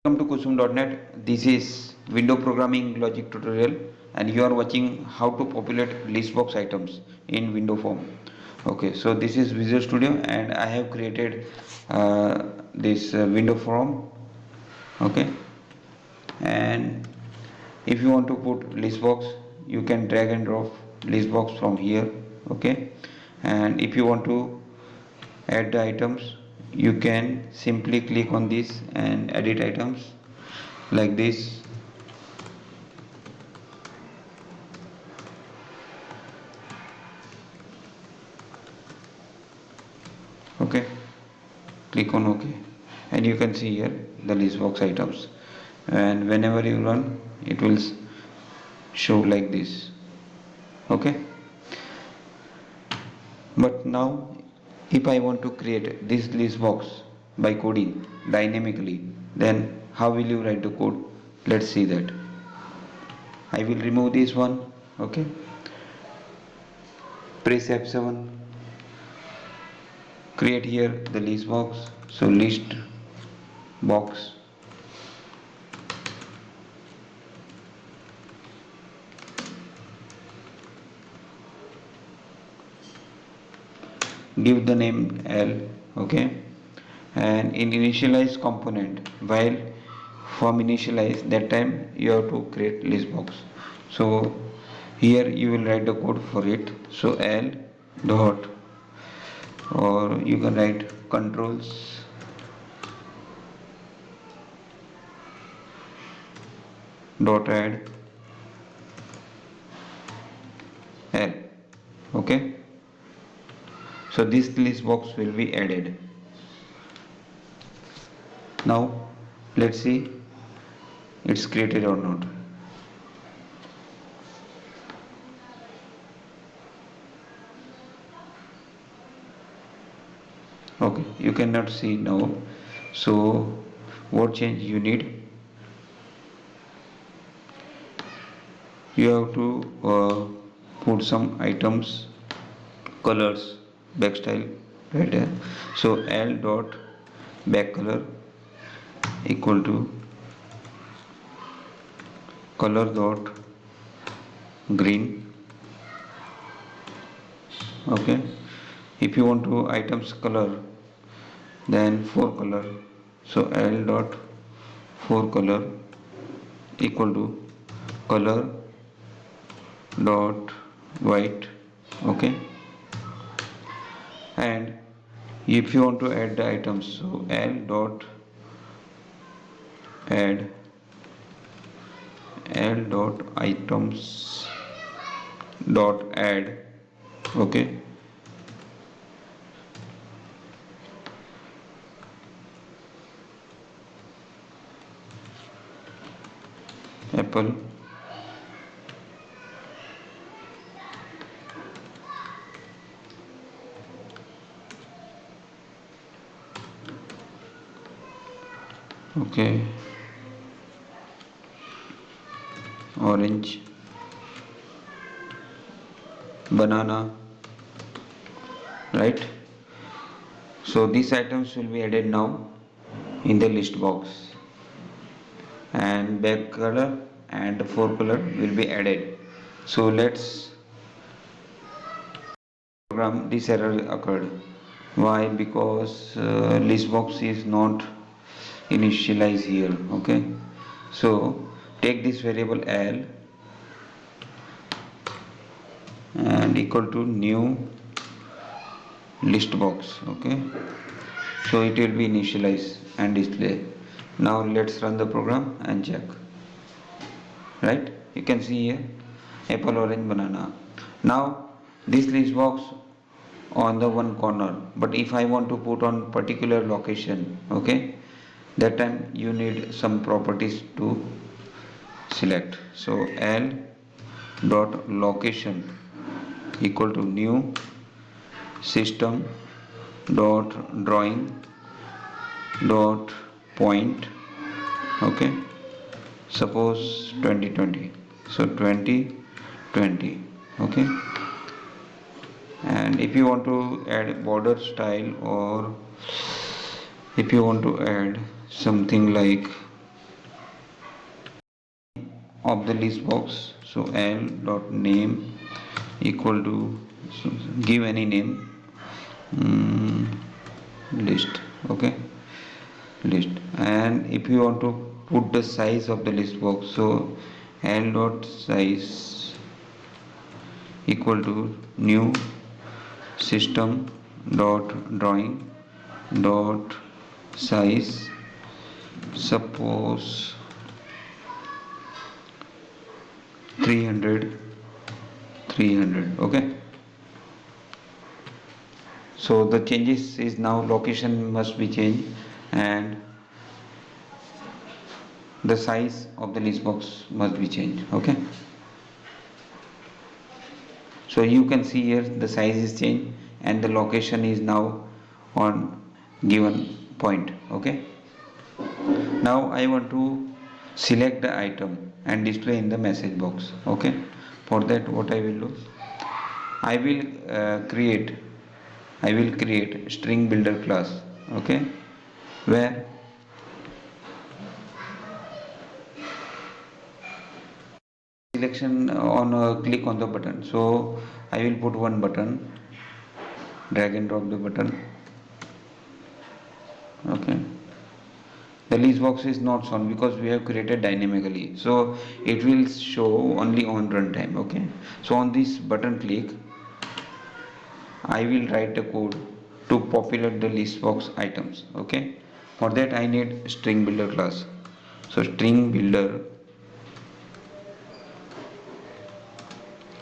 Welcome to kusum.net. This is window programming logic tutorial and you are watching how to populate listbox items in window form. Okay, so this is Visual Studio and I have created this window form. Okay, and if you want to put listbox, you can drag and drop listbox from here. Okay, and if you want to add the items, you can simply click on this and edit items like this. Okay, click on OK and you can see here the listbox items, and whenever you run it will show like this. Okay, but now if I want to create this listbox by coding dynamically, then how will you write the code? Let's see that. I will remove this one. Okay, press F7, create here the list box. So list box, give the name L. Okay, and in initialize component, while from initialize that time you have to create list box. So here you will write the code for it. So L dot, or you can write controls dot add L. Okay, so this list box will be added. Now let's see it's created or not. Okay, you cannot see now. So what change you need? You have to put some items, colors, back style right here. So L dot back color equal to color dot green. Okay, if you want to items color, then for color, so L dot for color equal to color dot white. Okay, and if you want to add the items, so L dot add L dot items dot add. Okay, apple, okay, orange, banana, right? So these items will be added now in the list box, and back color and fore color will be added. So let's program. This error occurred. Why? Because list box is not initialized here. Okay, so take this variable L and equal to new list box. Okay, so it will be initialized and display. Now let's run the program and check. Right, you can see here apple, orange, banana. Now this list box on the one corner, but if I want to put on particular location, okay, that time you need some properties to select. So L dot location equal to new system dot drawing dot point. Okay, suppose 2020, so 2020. Okay, and if you want to add border style, or if you want to add something like of the list box. So L dot name equal to, so give any name, list, okay, list. And if you want to put the size of the list box, so L dot size equal to new system dot drawing dot size, suppose 300, okay. So the changes is now location must be changed and the size of the list box must be changed, okay. So you can see here the size is changed and the location is now on given point, okay. Now I want to select the item and display in the message box, okay. For that what I will do, I will create string builder class, okay, where selection on click on the button. So I will put one button, drag and drop the button, okay. The list box is not shown because we have created dynamically, so it will show only on runtime, okay. So on this button click, I will write the code to populate the list box items, okay. For that I need string builder class. So string builder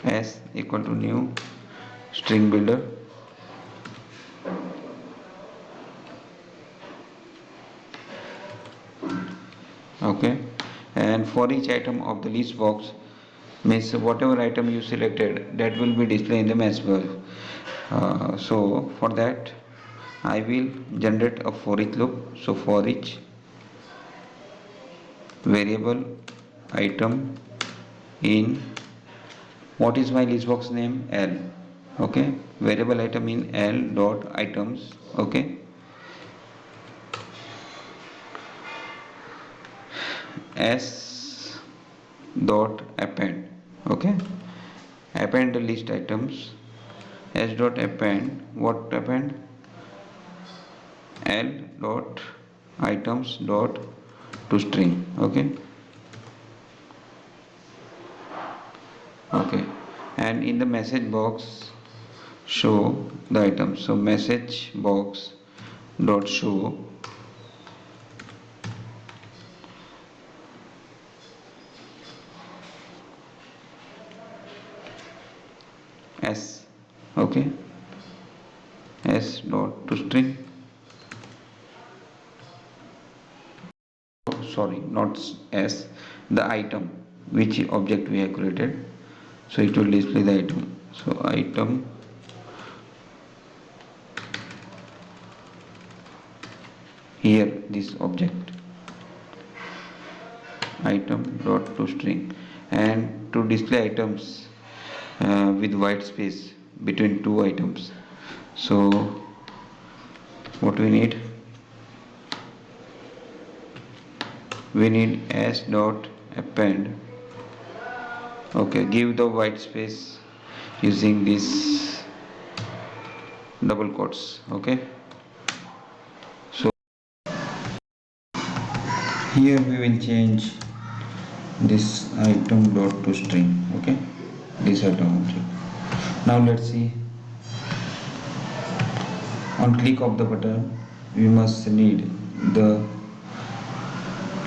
s equal to new string builder, okay. And for each item of the list box, means whatever item you selected, that will be displayed in the message box. So for that I will generate a for each loop. So for each variable item in, what is my list box name, L, okay, variable item in L dot items, okay, s dot append, okay, append the list items, s dot append, what append, L dot items dot to string, okay, okay. And in the message box show the items. So message box dot show s, okay, s dot to string, sorry, not s, the item which object we have created, so it will display the item. So item here, this object item dot to string. And to display items with white space between two items, so what we need s dot append, okay, give the white space using this double quotes, okay. So here we will change this item dot to string, okay, this item object. Now let's see, on click of the button we must need the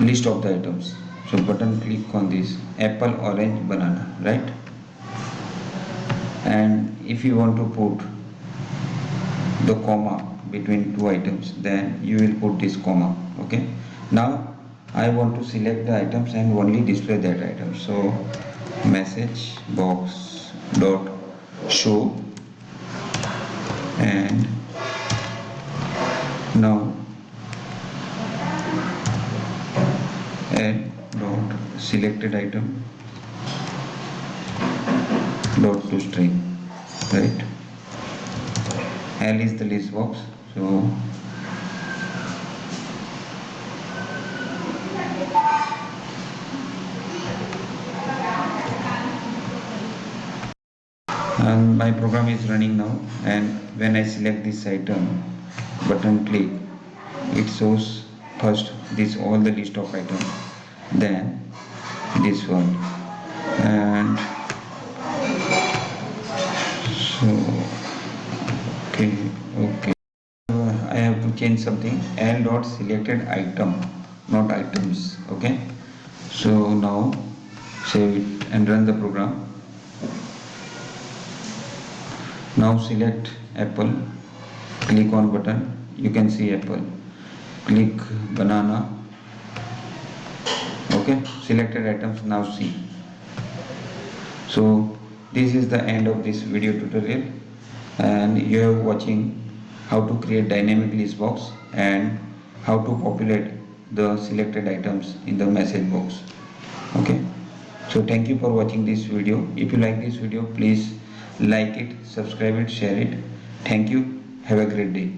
list of the items. So button click on this apple, orange, banana, right? And if you want to put the comma between two items, then you will put this comma, okay. Now I want to select the items and only display that item. So message box dot show, and now add dot selected item dot to string, right? L is the list box, so and my program is running now, and when I select this item button click, it shows first this all the list of items, then this one, and so okay, I have to change something. L dot selected item, not items. Okay, so now save it and run the program. Now select apple, click on button, you can see apple, click banana. Okay, selected items, now see. So this is the end of this video tutorial, and you are watching how to create dynamic list box and how to populate the selected items in the message box. Okay, so thank you for watching this video. If you like this video, please like it, subscribe it, share it. Thank you. Have a great day.